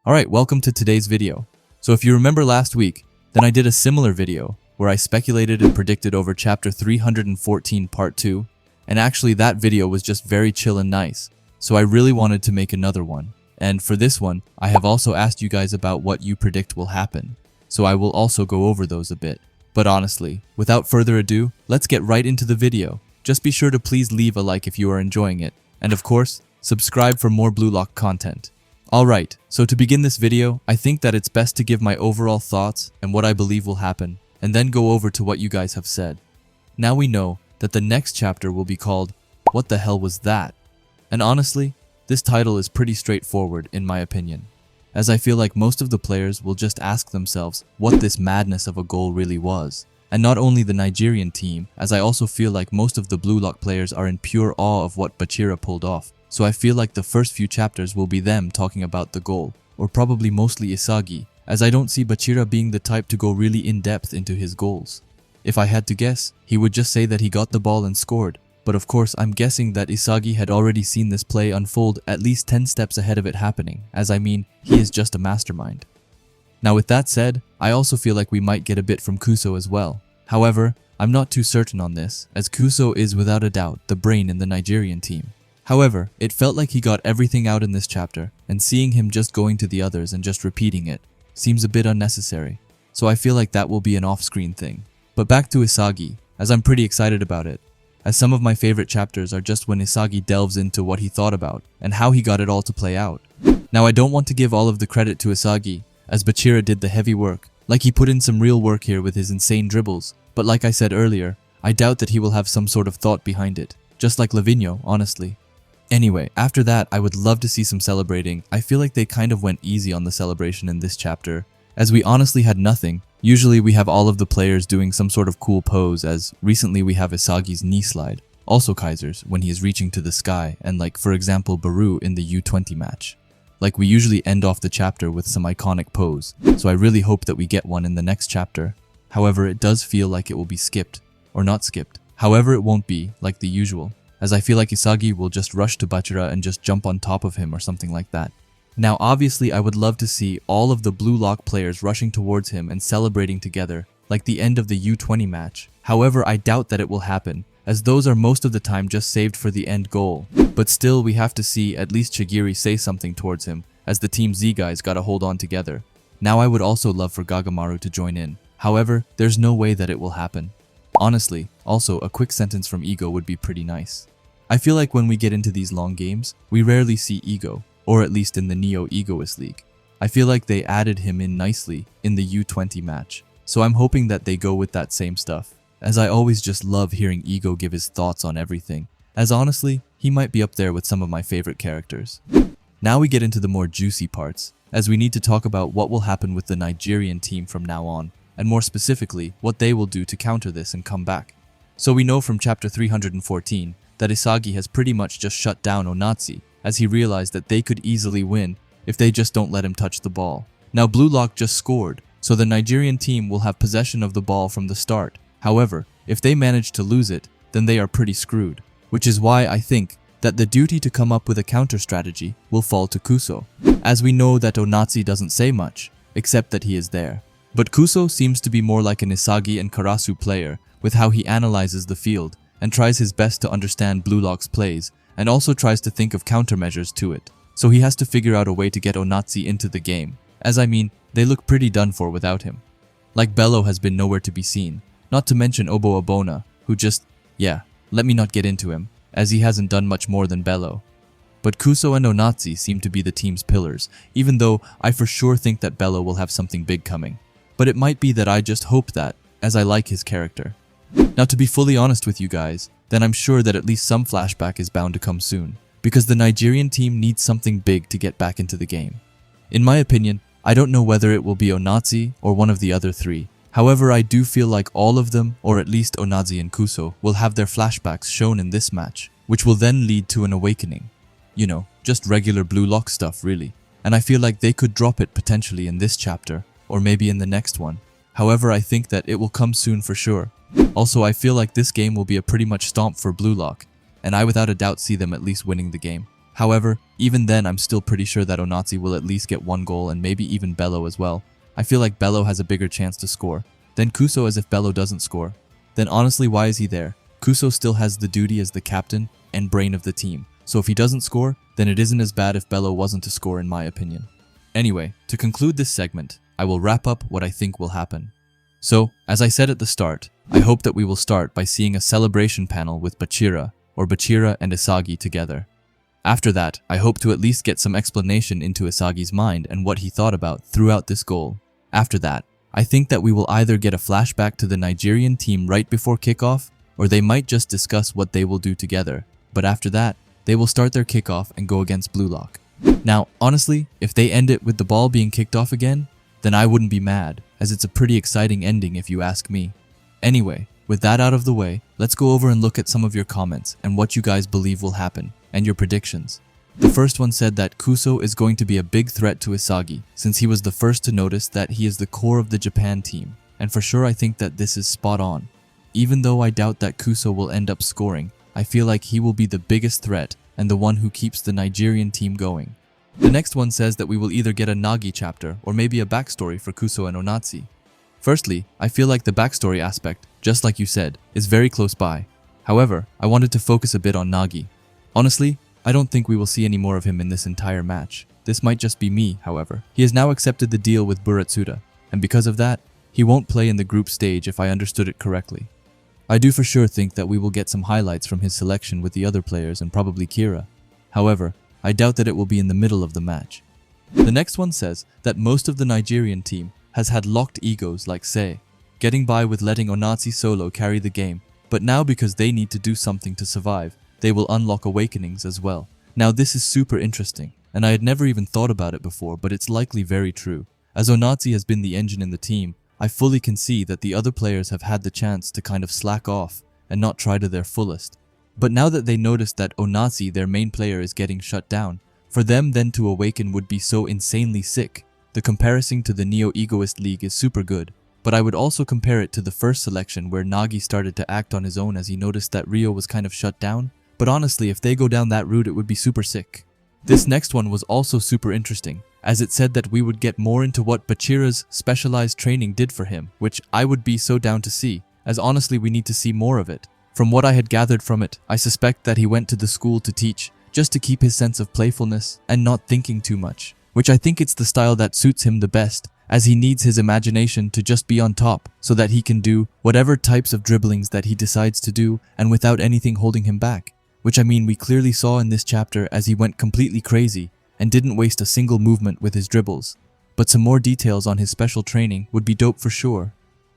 Alright, welcome to today's video. So if you remember last week, then I did a similar video where I speculated and predicted over chapter 314 part 2, and actually that video was just very chill and nice, so I really wanted to make another one. And for this one, I have also asked you guys about what you predict will happen, so I will also go over those a bit. But honestly, without further ado, let's get right into the video. Just be sure to please leave a like if you are enjoying it, and of course, subscribe for more Blue Lock content. Alright, so to begin this video, I think that it's best to give my overall thoughts and what I believe will happen, and then go over to what you guys have said. Now we know that the next chapter will be called, What the Hell Was That? And honestly, this title is pretty straightforward in my opinion, as I feel like most of the players will just ask themselves what this madness of a goal really was. And not only the Nigerian team, as I also feel like most of the Blue Lock players are in pure awe of what Bachira pulled off. So I feel like the first few chapters will be them talking about the goal, or probably mostly Isagi, as I don't see Bachira being the type to go really in depth into his goals. If I had to guess, he would just say that he got the ball and scored, but of course I'm guessing that Isagi had already seen this play unfold at least 10 steps ahead of it happening, as I mean, he is just a mastermind. Now with that said, I also feel like we might get a bit from Kuso as well. However, I'm not too certain on this, as Kuso is without a doubt the brain in the Nigerian team. However, it felt like he got everything out in this chapter, and seeing him just going to the others and just repeating it seems a bit unnecessary, so I feel like that will be an off-screen thing. But back to Isagi, as I'm pretty excited about it, as some of my favorite chapters are just when Isagi delves into what he thought about and how he got it all to play out. Now I don't want to give all of the credit to Isagi, as Bachira did the heavy work, like he put in some real work here with his insane dribbles, but like I said earlier, I doubt that he will have some sort of thought behind it, just like Lavinho, honestly. Anyway, after that, I would love to see some celebrating. I feel like they kind of went easy on the celebration in this chapter, as we honestly had nothing. Usually we have all of the players doing some sort of cool pose, as recently we have Isagi's knee slide, also Kaiser's when he is reaching to the sky, and like for example Baru in the U20 match. Like we usually end off the chapter with some iconic pose, so I really hope that we get one in the next chapter. However, it does feel like it will be skipped, or not skipped. However, it won't be, like the usual, as I feel like Isagi will just rush to Bachira and just jump on top of him or something like that. Now obviously I would love to see all of the Blue Lock players rushing towards him and celebrating together, like the end of the U20 match. However, I doubt that it will happen, as those are most of the time just saved for the end goal. But still, we have to see at least Chigiri say something towards him, as the Team Z guys gotta hold on together. Now I would also love for Gagamaru to join in. However, there's no way that it will happen. Honestly, also a quick sentence from Ego would be pretty nice. I feel like when we get into these long games, we rarely see Ego, or at least in the Neo Egoist League. I feel like they added him in nicely in the U20 match, so I'm hoping that they go with that same stuff, as I always just love hearing Ego give his thoughts on everything, as honestly, he might be up there with some of my favorite characters. Now we get into the more juicy parts, as we need to talk about what will happen with the Nigerian team from now on, and more specifically, what they will do to counter this and come back. So we know from chapter 314 that Isagi has pretty much just shut down ONAZI, as he realized that they could easily win if they just don't let him touch the ball. Now Blue Lock just scored, so the Nigerian team will have possession of the ball from the start. However, if they manage to lose it, then they are pretty screwed, which is why I think that the duty to come up with a counter strategy will fall to Kuso, as we know that ONAZI doesn't say much, except that he is there. But Kuso seems to be more like an Isagi and Karasu player, with how he analyzes the field and tries his best to understand Blue Lock's plays, and also tries to think of countermeasures to it. So he has to figure out a way to get ONAZI into the game, as I mean, they look pretty done for without him. Like Bello has been nowhere to be seen, not to mention Obo Abona, who just, yeah, let me not get into him, as he hasn't done much more than Bello. But Kuso and ONAZI seem to be the team's pillars, even though I for sure think that Bello will have something big coming. But it might be that I just hope that, as I like his character. Now to be fully honest with you guys, then I'm sure that at least some flashback is bound to come soon, because the Nigerian team needs something big to get back into the game. In my opinion, I don't know whether it will be ONAZI or one of the other three. However, I do feel like all of them, or at least ONAZI and Kuso, will have their flashbacks shown in this match, which will then lead to an awakening. You know, just regular Blue Lock stuff really. And I feel like they could drop it potentially in this chapter, or maybe in the next one. However, I think that it will come soon for sure. Also, I feel like this game will be a pretty much stomp for Blue Lock, and I without a doubt see them at least winning the game. However, even then I'm still pretty sure that Onazi will at least get 1 goal and maybe even Bello as well. I feel like Bello has a bigger chance to score. Then Kuso as if Bello doesn't score. Then honestly, why is he there? Kuso still has the duty as the captain and brain of the team. So if he doesn't score, then it isn't as bad if Bello wasn't to score in my opinion. Anyway, to conclude this segment, I will wrap up what I think will happen. So, as I said at the start, I hope that we will start by seeing a celebration panel with Bachira or Bachira and Isagi together. After that, I hope to at least get some explanation into Isagi's mind and what he thought about throughout this goal. After that, I think that we will either get a flashback to the Nigerian team right before kickoff, or they might just discuss what they will do together. But after that, they will start their kickoff and go against Blue Lock. Now, honestly, if they end it with the ball being kicked off again, then I wouldn't be mad, as it's a pretty exciting ending if you ask me. Anyway, with that out of the way, let's go over and look at some of your comments and what you guys believe will happen, and your predictions. The first one said that Kuso is going to be a big threat to Isagi, since he was the first to notice that he is the core of the Japan team, and for sure I think that this is spot on. Even though I doubt that Kuso will end up scoring, I feel like he will be the biggest threat and the one who keeps the Nigerian team going. The next one says that we will either get a Nagi chapter or maybe a backstory for Kuso and Onazi. Firstly, I feel like the backstory aspect, just like you said, is very close by. However, I wanted to focus a bit on Nagi. Honestly, I don't think we will see any more of him in this entire match. This might just be me, however. He has now accepted the deal with Buratsuda, and because of that, he won't play in the group stage if I understood it correctly. I do for sure think that we will get some highlights from his selection with the other players and probably Kira. However, I doubt that it will be in the middle of the match. The next one says that most of the Nigerian team has had locked egos like Sei, getting by with letting Onazi solo carry the game, but now because they need to do something to survive, they will unlock awakenings as well. Now this is super interesting, and I had never even thought about it before, but it's likely very true. As Onazi has been the engine in the team, I fully can see that the other players have had the chance to kind of slack off and not try to their fullest. But now that they notice that Onazi, their main player, is getting shut down, for them then to awaken would be so insanely sick. The comparison to the Neo-Egoist League is super good, but I would also compare it to the first selection where Nagi started to act on his own as he noticed that Rio was kind of shut down. But honestly, if they go down that route, it would be super sick. This next one was also super interesting, as it said that we would get more into what Bachira's specialized training did for him, which I would be so down to see, as honestly we need to see more of it. From what I had gathered from it, I suspect that he went to the school to teach, just to keep his sense of playfulness and not thinking too much, which I think it's the style that suits him the best, as he needs his imagination to just be on top so that he can do whatever types of dribblings that he decides to do and without anything holding him back. Which I mean we clearly saw in this chapter as he went completely crazy and didn't waste a single movement with his dribbles. But some more details on his special training would be dope for sure.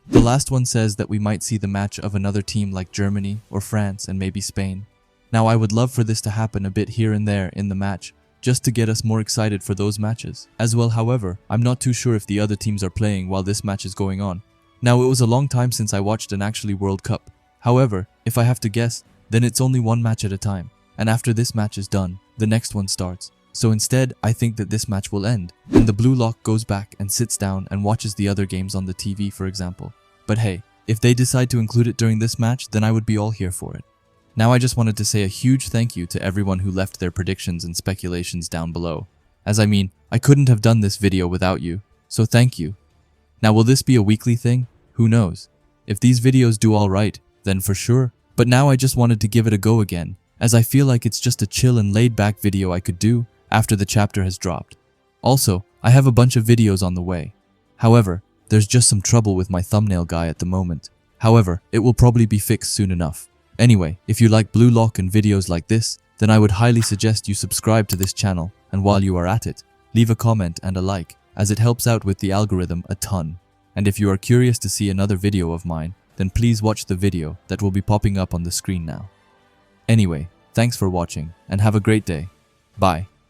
The last one says that we might see the match of another team like Germany or France and maybe Spain. Now I would love for this to happen a bit here and there in the match, just to get us more excited for those matches. As well, however, I'm not too sure if the other teams are playing while this match is going on. Now it was a long time since I watched an actually World Cup. However, if I have to guess, then it's only one match at a time, and after this match is done, the next one starts. So instead, I think that this match will end, and the Blue Lock goes back and sits down and watches the other games on the TV, for example. But hey, if they decide to include it during this match, then I would be all here for it. Now I just wanted to say a huge thank you to everyone who left their predictions and speculations down below. As I mean, I couldn't have done this video without you, so thank you. Now will this be a weekly thing? Who knows? If these videos do alright, then for sure. But now I just wanted to give it a go again, as I feel like it's just a chill and laid back video I could do after the chapter has dropped. Also, I have a bunch of videos on the way. However, there's just some trouble with my thumbnail guy at the moment. However, it will probably be fixed soon enough. Anyway, if you like Blue Lock and videos like this, then I would highly suggest you subscribe to this channel, and while you are at it, leave a comment and a like, as it helps out with the algorithm a ton. And if you are curious to see another video of mine, then please watch the video that will be popping up on the screen now. Anyway, thanks for watching and have a great day. Bye.